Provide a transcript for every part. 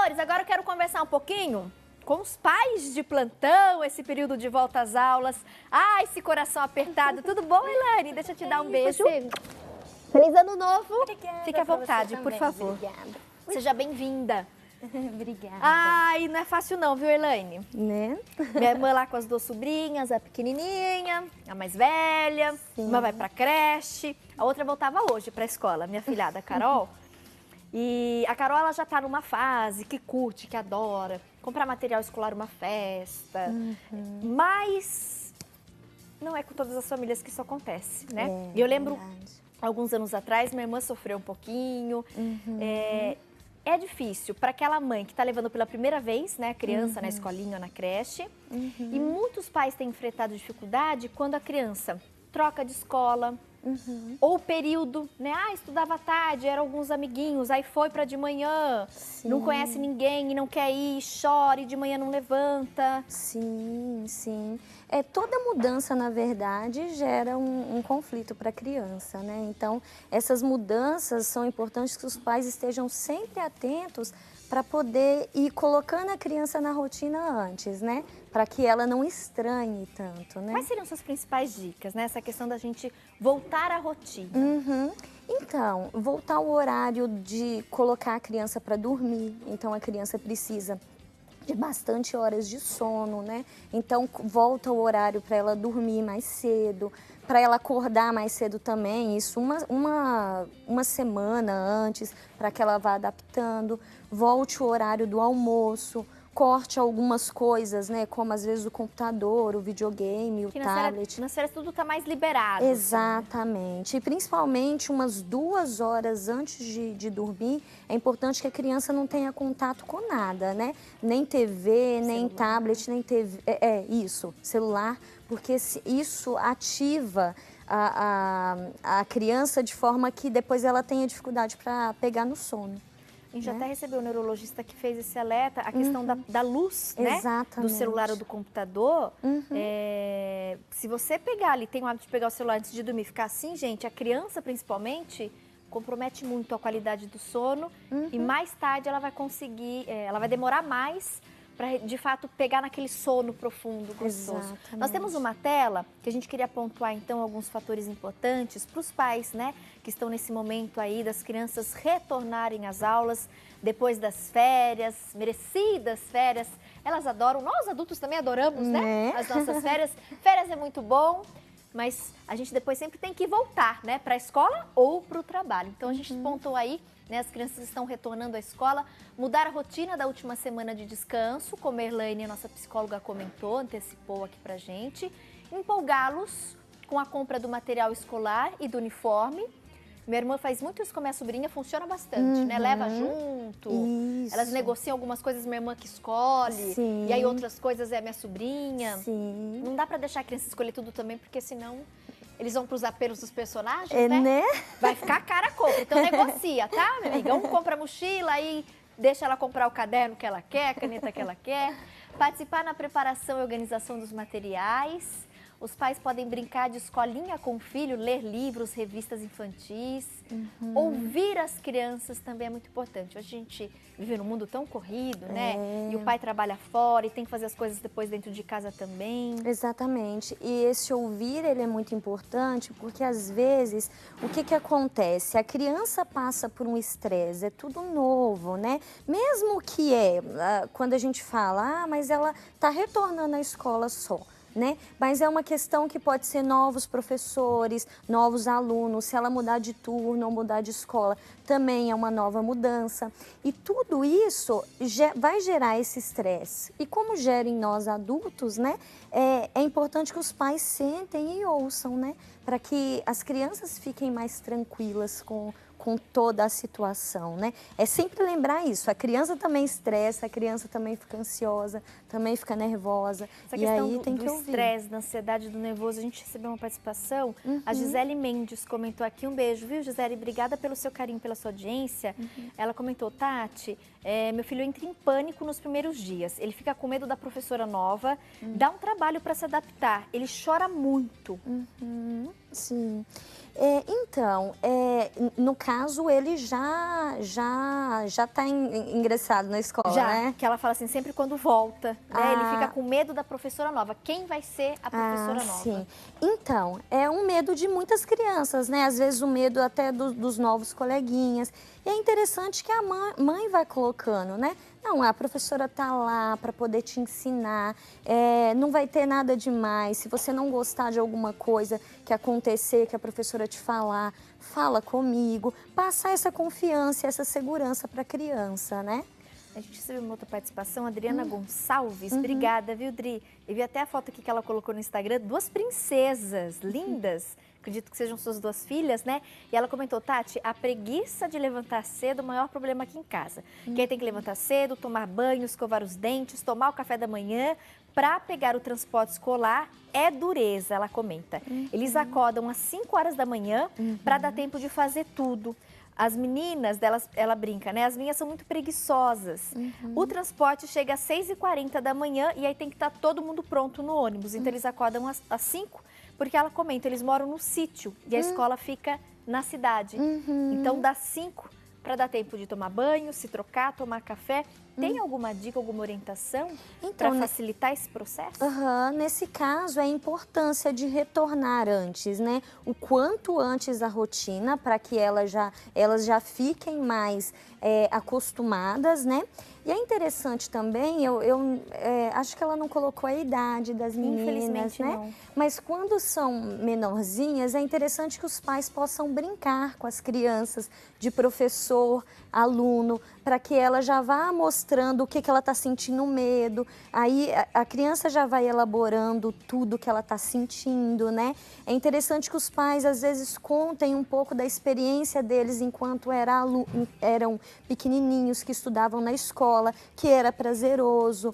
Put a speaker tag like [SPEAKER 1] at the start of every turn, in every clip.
[SPEAKER 1] Amores, agora eu quero conversar um pouquinho com os pais de plantão, esse período de volta às aulas. Ai, esse coração apertado. Tudo bom, Elaine? Deixa eu te dar um beijo. Feliz ano novo.
[SPEAKER 2] Obrigada.
[SPEAKER 1] Fique à vontade, por favor.
[SPEAKER 2] Obrigada.
[SPEAKER 1] Seja bem-vinda.
[SPEAKER 2] Obrigada.
[SPEAKER 1] Ai, não é fácil não, viu, Elaine?
[SPEAKER 2] Né?
[SPEAKER 1] Minha irmã lá com as duas sobrinhas, a pequenininha, a mais velha.
[SPEAKER 2] Sim.
[SPEAKER 1] Uma vai pra creche, a outra voltava hoje pra escola, minha filhada, Carol. E a Carol, ela já tá numa fase que curte, que adora comprar material escolar, uma festa. Mas não é com todas as famílias que isso acontece, né? E eu lembro, alguns anos atrás, minha irmã sofreu um pouquinho. É difícil para aquela mãe que está levando pela primeira vez, né, a criança na escolinha ou na creche. E muitos pais têm enfrentado dificuldade quando a criança troca de escola, ou o período, né? Ah, estudava à tarde, eram alguns amiguinhos, aí foi para de manhã, não conhece ninguém e não quer ir, chora e de manhã não levanta.
[SPEAKER 2] Sim, sim. Toda mudança, na verdade, gera um conflito para a criança, né? Então, essas mudanças são importantes que os pais estejam sempre atentos para poder ir colocando a criança na rotina antes, né? Para que ela não estranhe tanto, né?
[SPEAKER 1] Quais seriam suas principais dicas, né? Essa questão da gente voltar à rotina.
[SPEAKER 2] Então, voltar ao horário de colocar a criança para dormir. Então, a criança precisa de bastante horas de sono, né? Então, volta o horário para ela dormir mais cedo, para ela acordar mais cedo também, isso uma semana antes, para que ela vá adaptando. Volte o horário do almoço, corte algumas coisas, né? Como às vezes o computador, o videogame, o tablet.
[SPEAKER 1] Nas férias tudo está mais liberado.
[SPEAKER 2] Exatamente. E principalmente umas 2 horas antes de dormir, é importante que a criança não tenha contato com nada, né? Nem TV, nem tablet, nem TV. Celular, porque isso ativa a criança de forma que depois ela tenha dificuldade para pegar no sono.
[SPEAKER 1] A gente até recebeu um neurologista que fez esse alerta, a questão da luz, né? Do celular ou do computador. Se você pegar ali, tem o hábito de pegar o celular antes de dormir, ficar assim, gente, a criança principalmente compromete muito a qualidade do sono e mais tarde ela vai conseguir, ela vai demorar mais para de fato pegar naquele sono profundo, gostoso.
[SPEAKER 2] Exatamente.
[SPEAKER 1] Nós temos uma tela que a gente queria pontuar então alguns fatores importantes para os pais, né, que estão nesse momento aí das crianças retornarem às aulas depois das férias, merecidas férias. Elas adoram, nós adultos também adoramos, né? As nossas férias. Férias é muito bom, mas a gente depois sempre tem que voltar, né, para a escola ou para o trabalho. Então a gente pontuou aí, né, as crianças estão retornando à escola, mudar a rotina da última semana de descanso, como a Elaine, a nossa psicóloga, comentou, antecipou aqui pra gente, empolgá-los com a compra do material escolar e do uniforme. Minha irmã faz muito isso com a minha sobrinha, funciona bastante, né? Leva junto, elas negociam algumas coisas, minha irmã que escolhe, e aí outras coisas é a minha sobrinha. Não dá pra deixar a criança escolher tudo também, porque senão eles vão pros apelos dos personagens, né? Vai ficar cara a compra, então negocia, tá, minha amiga? Um compra a mochila, aí deixa ela comprar o caderno que ela quer, a caneta que ela quer. Participar na preparação e organização dos materiais. Os pais podem brincar de escolinha com o filho, ler livros, revistas infantis. Ouvir as crianças também é muito importante. Hoje a gente vive num mundo tão corrido, né? E o pai trabalha fora e tem que fazer as coisas depois dentro de casa também.
[SPEAKER 2] Exatamente. E esse ouvir, ele é muito importante porque, às vezes, o que acontece? A criança passa por um estresse, é tudo novo, né? Mesmo que quando a gente fala, mas ela está retornando à escola só. Né? Mas é uma questão que pode ser novos professores, novos alunos, se ela mudar de turno ou mudar de escola, também é uma nova mudança. E tudo isso vai gerar esse estresse. E como gera em nós adultos, né? É importante que os pais sentem e ouçam, né? Para que as crianças fiquem mais tranquilas com toda a situação, né? É sempre lembrar isso, a criança também estressa, a criança também fica ansiosa, também fica nervosa.
[SPEAKER 1] Essa questão do estresse, da ansiedade, do nervoso, a gente recebeu uma participação, a Gisele Mendes comentou aqui, um beijo, viu, Gisele? Obrigada pelo seu carinho, pela sua audiência. Ela comentou, Tati, meu filho entra em pânico nos primeiros dias, ele fica com medo da professora nova, dá um trabalho para se adaptar, ele chora muito.
[SPEAKER 2] Sim. No caso, ele já está ingressado na escola,
[SPEAKER 1] Já,
[SPEAKER 2] né?
[SPEAKER 1] que ela fala assim, sempre quando volta, né? Ele fica com medo da professora nova. Quem vai ser a professora nova?
[SPEAKER 2] Sim. Então, é um medo de muitas crianças, né? Às vezes o medo até dos novos coleguinhas. E é interessante que a mãe vai colocando, né? Não, a professora tá lá para poder te ensinar, não vai ter nada demais. Se você não gostar de alguma coisa que acontecer, que a professora te falar, fala comigo. Passar essa confiança, essa segurança para a criança, né?
[SPEAKER 1] A gente recebeu uma outra participação, Adriana Gonçalves. Obrigada, viu, Dri? Eu vi até a foto aqui que ela colocou no Instagram, 2 princesas lindas. Acredito que sejam suas 2 filhas, né? E ela comentou, Tati, a preguiça de levantar cedo é o maior problema aqui em casa. Quem tem que levantar cedo, tomar banho, escovar os dentes, tomar o café da manhã, para pegar o transporte escolar é dureza, ela comenta. Eles acordam às 5 horas da manhã para dar tempo de fazer tudo. As meninas, ela brinca, né? As minhas são muito preguiçosas. O transporte chega às 6h40 da manhã e aí tem que estar todo mundo pronto no ônibus. Então eles acordam às 5, porque ela comenta, eles moram no sítio e a escola fica na cidade. Então dá 5 para dar tempo de tomar banho, se trocar, tomar café. Tem alguma dica, alguma orientação para facilitar esse processo?
[SPEAKER 2] Nesse caso, é a importância de retornar antes, né? O quanto antes da rotina, para que elas já fiquem mais acostumadas, né? E é interessante também, eu acho que ela não colocou a idade das meninas,
[SPEAKER 1] Infelizmente,
[SPEAKER 2] né?
[SPEAKER 1] não.
[SPEAKER 2] Mas quando são menorzinhas, é interessante que os pais possam brincar com as crianças, de professor, aluno, para que ela já vá mostrando o que ela está sentindo medo. Aí a criança já vai elaborando tudo que ela está sentindo, né? É interessante que os pais, às vezes, contem um pouco da experiência deles enquanto eram pequenininhos, que estudavam na escola, que era prazeroso.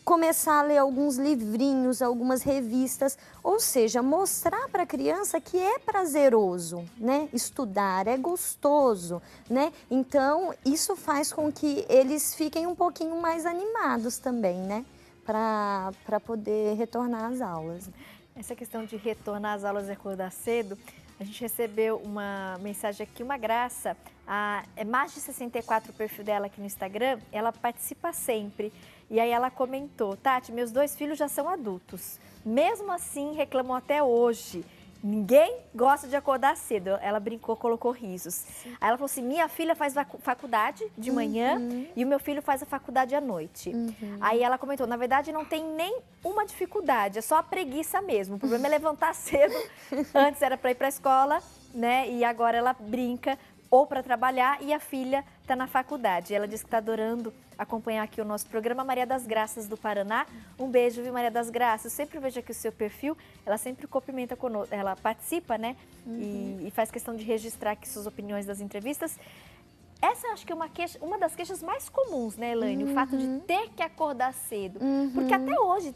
[SPEAKER 2] Começar a ler alguns livrinhos, algumas revistas, ou seja, mostrar para a criança que é prazeroso, né? Estudar é gostoso, né? Então, isso faz com que eles fiquem um pouquinho mais animados também, né? Para poder retornar às aulas.
[SPEAKER 1] Essa questão de retornar às aulas e acordar cedo, a gente recebeu uma mensagem aqui, uma graça. É mais de 64 o perfil dela aqui no Instagram, ela participa sempre. E aí ela comentou, Tati, meus 2 filhos já são adultos. Mesmo assim, reclamam até hoje. Ninguém gosta de acordar cedo. Ela brincou, colocou risos. Sim. Aí ela falou assim, minha filha faz faculdade de manhã e o meu filho faz a faculdade à noite. Aí ela comentou, na verdade não tem nem uma dificuldade, é só a preguiça mesmo. O problema é levantar cedo. Antes era para ir para a escola, né? E agora ela brinca ou para trabalhar e a filha está na faculdade. Ela disse que está adorando acompanhar aqui o nosso programa. Maria das Graças do Paraná. Um beijo, viu, Maria das Graças? Eu sempre vejo aqui o seu perfil, ela sempre cumprimenta conosco, ela participa, né? E faz questão de registrar aqui suas opiniões das entrevistas. Essa acho que é uma das queixas mais comuns, né, Elaine? O fato de ter que acordar cedo. Porque até hoje,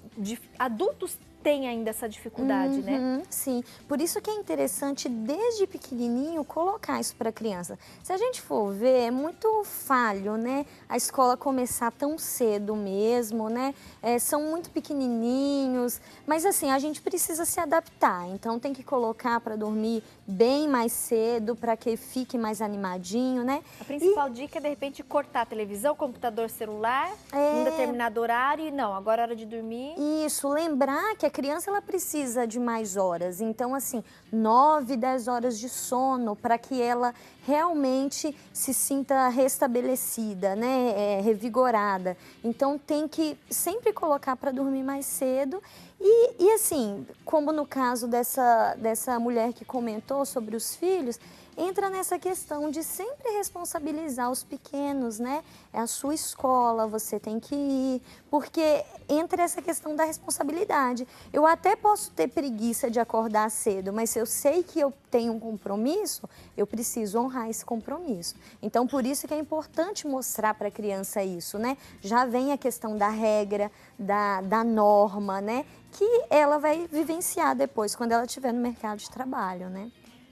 [SPEAKER 1] adultos têm ainda essa dificuldade, né?
[SPEAKER 2] Sim, por isso que é interessante desde pequenininho colocar isso para a criança. Se a gente for ver, é muito falho, né? A escola começar tão cedo mesmo, né? São muito pequenininhos, mas assim, a gente precisa se adaptar. Então tem que colocar para dormir bem mais cedo, para que fique mais animadinho, né?
[SPEAKER 1] A principal dica é, de repente, cortar a televisão, computador, celular, num determinado horário e não, agora é hora de dormir.
[SPEAKER 2] Isso, lembrar que a criança ela precisa de mais horas, então assim, 9, 10 horas de sono para que ela realmente se sinta restabelecida, né, revigorada. Então tem que sempre colocar para dormir mais cedo e assim, como no caso dessa mulher que comentou sobre os filhos, entra nessa questão de sempre responsabilizar os pequenos, né? É a sua escola, você tem que ir, porque entra essa questão da responsabilidade. Eu até posso ter preguiça de acordar cedo, mas se eu sei que eu tenho um compromisso, eu preciso honrar esse compromisso. Então, por isso que é importante mostrar para a criança isso, né? Já vem a questão da regra, da norma, né? Que ela vai vivenciar depois, quando ela estiver no mercado de trabalho, né?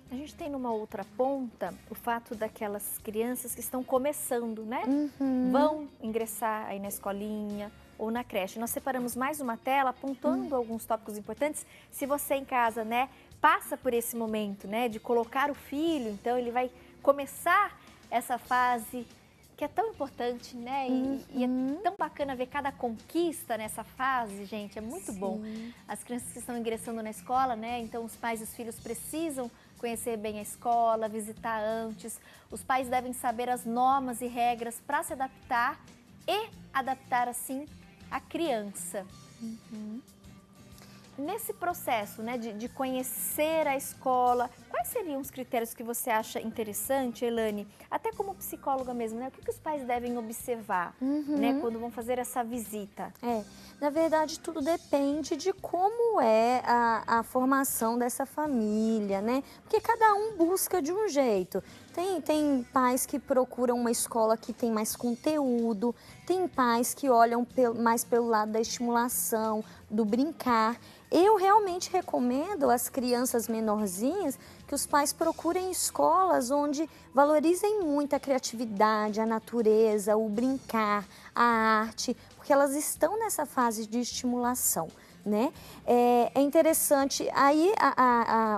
[SPEAKER 1] A gente tem numa outra ponta o fato daquelas crianças que estão começando, né? Vão ingressar aí na escolinha ou na creche. Nós separamos mais uma tela apontando alguns tópicos importantes. Se você em casa, né, passa por esse momento, né, de colocar o filho, então ele vai começar essa fase que é tão importante, né? E é tão bacana ver cada conquista nessa fase, gente, é muito bom. As crianças que estão ingressando na escola, né? Então os pais e os filhos precisam conhecer bem a escola, visitar antes. Os pais devem saber as normas e regras para se adaptar e adaptar, assim, a criança. Nesse processo, né, de conhecer a escola, quais seriam os critérios que você acha interessante, Elaine? Até como psicóloga mesmo, né? O que os pais devem observar, né, quando vão fazer essa visita?
[SPEAKER 2] Na verdade, tudo depende de como é a formação dessa família, né? Porque cada um busca de um jeito. Tem pais que procuram uma escola que tem mais conteúdo, tem pais que olham mais pelo lado da estimulação, do brincar. Eu realmente recomendo às crianças menorzinhas que os pais procurem escolas onde valorizem muito a criatividade, a natureza, o brincar, a arte, porque elas estão nessa fase de estimulação, né? É interessante, aí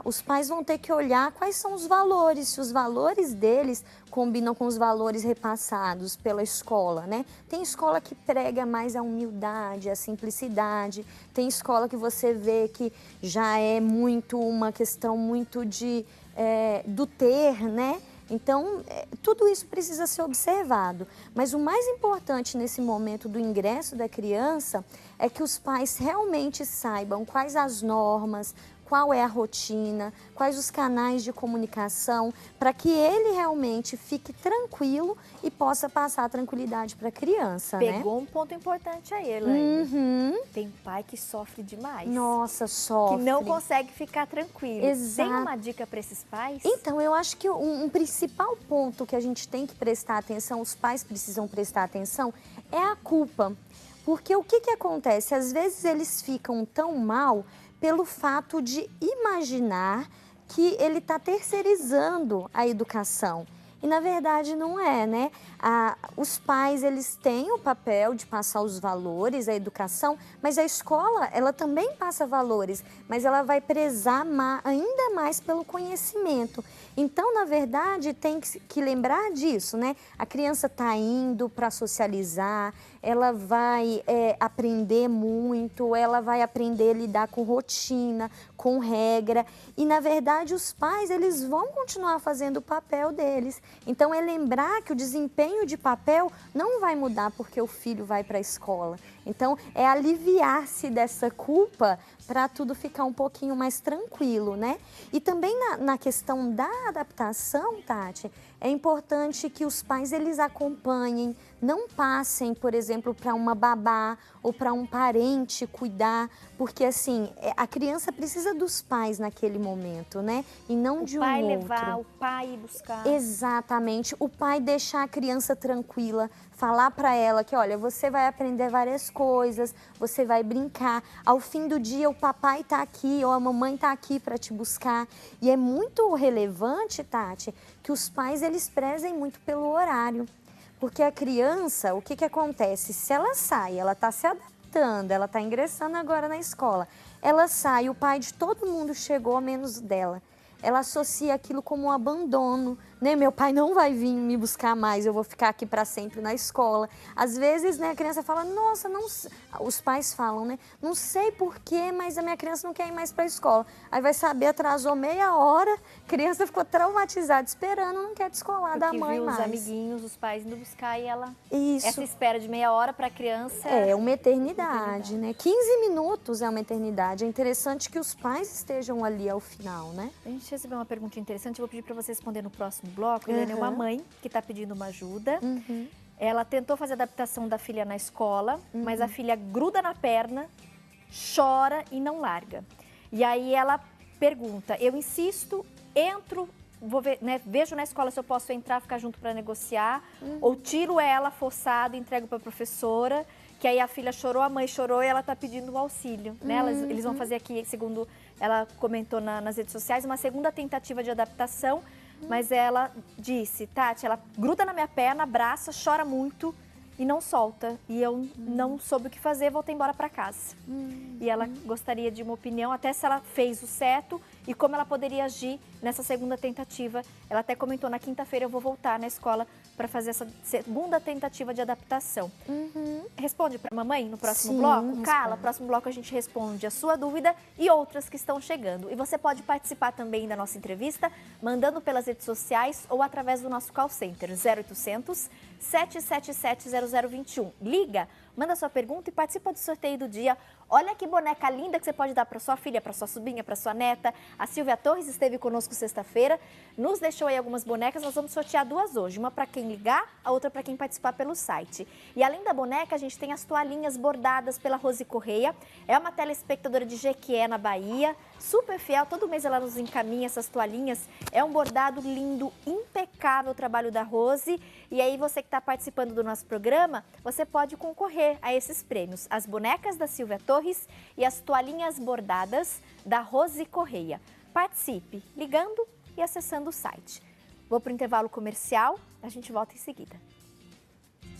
[SPEAKER 2] os pais vão ter que olhar quais são os valores, se os valores deles combinam com os valores repassados pela escola, né? Tem escola que prega mais a humildade, a simplicidade, tem escola que você vê que já é muito uma questão muito do ter, né? Então, tudo isso precisa ser observado. Mas o mais importante nesse momento do ingresso da criança é que os pais realmente saibam quais as normas, qual é a rotina, quais os canais de comunicação, para que ele realmente fique tranquilo e possa passar a tranquilidade para a criança, né?
[SPEAKER 1] Pegou um ponto importante aí, Elaine. Tem pai que sofre demais.
[SPEAKER 2] Nossa, sofre.
[SPEAKER 1] Que não consegue ficar tranquilo.
[SPEAKER 2] Exato.
[SPEAKER 1] Tem uma dica para esses pais?
[SPEAKER 2] Então, eu acho que um principal ponto que a gente tem que prestar atenção, os pais precisam prestar atenção, é a culpa. Porque o que acontece? Às vezes eles ficam tão mal pelo fato de imaginar que ele está terceirizando a educação. E, na verdade, não é, né? Os pais, eles têm o papel de passar os valores, a educação, mas a escola, ela também passa valores, mas ela vai prezar ainda mais pelo conhecimento. Então, na verdade, tem que lembrar disso, né? A criança está indo para socializar, ela vai aprender muito, ela vai aprender a lidar com rotina, com regra. E, na verdade, os pais, eles vão continuar fazendo o papel deles. Então, é lembrar que o desempenho de papel não vai mudar porque o filho vai para a escola. Então, é aliviar-se dessa culpa para tudo ficar um pouquinho mais tranquilo, né? E também na questão da adaptação, Tati, é importante que os pais, eles acompanhem, não passem, por exemplo, para uma babá ou para um parente cuidar, porque assim, a criança precisa dos pais naquele momento, né? E não de um outro.
[SPEAKER 1] O pai levar, o pai ir buscar.
[SPEAKER 2] Exatamente, o pai deixar a criança tranquila, falar para ela que, olha, você vai aprender várias coisas, você vai brincar, ao fim do dia o papai está aqui ou a mamãe está aqui para te buscar. E é muito relevante, Tati, que os pais, eles prezem muito pelo horário. Porque a criança, o que acontece? Se ela sai, ela está se adaptando, ela está ingressando agora na escola, ela sai, o pai de todo mundo chegou, menos dela. Ela associa aquilo como um abandono, né? Meu pai não vai vir me buscar mais, eu vou ficar aqui para sempre na escola. Às vezes, né, a criança fala, nossa, não... os pais falam, né? Não sei porquê, mas a minha criança não quer ir mais para a escola. Aí vai saber, atrasou meia hora, a criança ficou traumatizada, esperando, não quer descolar da mãe
[SPEAKER 1] viu
[SPEAKER 2] mais.
[SPEAKER 1] Os amiguinhos, os pais indo buscar e ela...
[SPEAKER 2] Isso.
[SPEAKER 1] Essa espera de meia hora para a criança...
[SPEAKER 2] É uma eternidade, né? 15 minutos é uma eternidade. É interessante que os pais estejam ali ao final, né?
[SPEAKER 1] A gente recebeu uma pergunta interessante, eu vou pedir para você responder no próximo bloco. Helene é uma mãe que está pedindo uma ajuda. Ela tentou fazer a adaptação da filha na escola, mas a filha gruda na perna, chora e não larga. E aí ela pergunta, eu insisto, entro, vou ver, né, vejo na escola se eu posso entrar, ficar junto para negociar, ou tiro ela forçado e entrego para a professora, que aí a filha chorou, a mãe chorou e ela está pedindo um auxílio. Né? Eles vão fazer aqui, segundo ela comentou nas redes sociais, uma segunda tentativa de adaptação, mas ela disse, Tati, ela gruda na minha perna, abraça, chora muito, e não solta. E eu não soube o que fazer, voltei embora para casa. E ela gostaria de uma opinião, até se ela fez o certo e como ela poderia agir nessa segunda tentativa. Ela até comentou, na quinta-feira eu vou voltar na escola para fazer essa segunda tentativa de adaptação. Responde para a mamãe no próximo bloco? Carla, no próximo bloco a gente responde a sua dúvida e outras que estão chegando. E você pode participar também da nossa entrevista, mandando pelas redes sociais ou através do nosso call center 0800 777 0021. Liga, manda sua pergunta e participa do sorteio do dia. Olha que boneca linda que você pode dar para sua filha, para sua sobrinha, para sua neta. A Silvia Torres esteve conosco sexta-feira, nos deixou aí algumas bonecas, nós vamos sortear duas hoje. Uma para quem ligar, a outra para quem participar pelo site. E além da boneca, a gente tem as toalhinhas bordadas pela Rose Correia. É uma telespectadora de Jequié, na Bahia, super fiel, todo mês ela nos encaminha essas toalhinhas. É um bordado lindo, impecável o trabalho da Rose. E aí você que está participando do nosso programa, você pode concorrer a esses prêmios. As bonecas da Silvia Torres e as toalhinhas bordadas da Rose Correia. Participe ligando e acessando o site. Vou para o intervalo comercial, a gente volta em seguida.